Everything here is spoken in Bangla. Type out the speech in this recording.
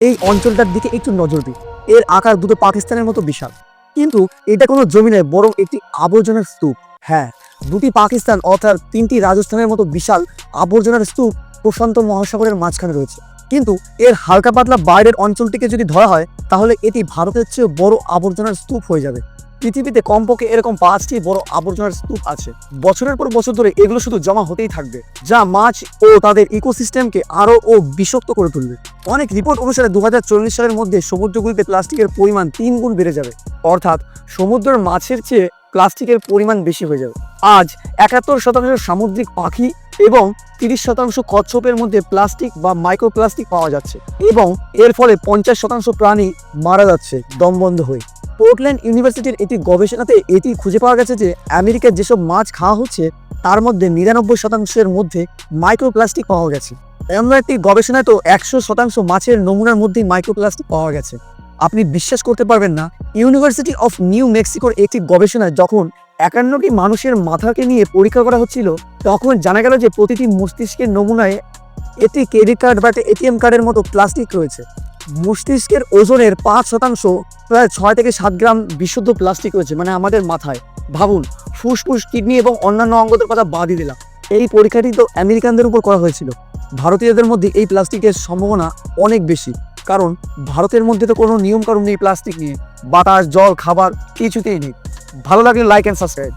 এই অঞ্চলটার দিকে একটু নজর দিন। এর আকার দুটো পাকিস্তানের মতো বিশাল, কিন্তু এটা কোনো জমি নয়, বরং একটি আবর্জনার স্তূপ। হ্যাঁ, দুটি পাকিস্তান অর্থাৎ তিনটি রাজস্থানের মতো বিশাল আবর্জনার স্তূপ প্রশান্ত মহাসাগরের মাঝখানে রয়েছে। কিন্তু এর হালকা পাতলা বাইরের অঞ্চলটিকে যদি ধরা হয়, তাহলে এটি ভারতের চেয়ে বড় আবর্জনার স্তূপ হয়ে যাবে। পৃথিবীতে কমপক্ষে এরকম 5টি বড় আবর্জনার স্তূপ আছে। বছরের পর বছর ধরে এগুলো শুধু জমা হতেই থাকবে, যা মাছ ও তাদের ইকোসিস্টেমকে আরও বিষাক্ত করে তুলবে। অনেক রিপোর্ট অনুসারে 2040 সালের মধ্যে সমুদ্রগুলিতে প্লাস্টিকের পরিমাণ 3 গুণ বেড়ে যাবে, অর্থাৎ সমুদ্রের মাছের চেয়ে প্লাস্টিকের পরিমাণ বেশি হয়ে যাবে। আজ 71% সামুদ্রিক পাখি এবং 30% কচ্ছপের মধ্যে প্লাস্টিক বা মাইক্রোপ্লাস্টিক পাওয়া যাচ্ছে, এবং এর ফলে 50% প্রাণী মারা যাচ্ছে দমবন্ধ হয়ে। পোর্টল্যান্ড ইউনিভার্সিটির একটি গবেষণাতে এটি খুঁজে পাওয়া গেছে যে আমেরিকার যেসব মাছ খাওয়া হচ্ছে তার মধ্যে 99%-এর মধ্যে মাইক্রোপ্লাস্টিক পাওয়া গেছে। অন্য একটি গবেষণায় তো 100% মাছের নমুনার মধ্যেই মাইক্রোপ্লাস্টিক পাওয়া গেছে। আপনি বিশ্বাস করতে পারবেন না, ইউনিভার্সিটি অফ নিউ মেক্সিকোর একটি গবেষণায় যখন 51টি মানুষের মাথাকে নিয়ে পরীক্ষা করা হচ্ছিল, তখন জানা গেল যে প্রতিটি মস্তিষ্কের নমুনায় একটি ক্রেডিট কার্ড বা এটিএম কার্ডের মতো প্লাস্টিক রয়েছে। মস্তিষ্কের ওজনের 5% প্রায় 6 থেকে 7 গ্রাম বিশুদ্ধ প্লাস্টিক রয়েছে, মানে আমাদের মাথায়। ভাবুন, ফুসফুস, কিডনি এবং অন্যান্য অঙ্গদের কথা বাদই দিলাম। এই পরীক্ষাটি তো আমেরিকানদের উপর করা হয়েছিল। ভারতীয়দের মধ্যে এই প্লাস্টিকের সম্ভাবনা অনেক বেশি, কারণ ভারতের মধ্যে তো কোনো নিয়মকানুন নেই প্লাস্টিক নিয়ে। বাতাস, জল, খাবার কিছুতেই নেই। ভালো লাগলে লাইক অ্যান্ড সাবস্ক্রাইব।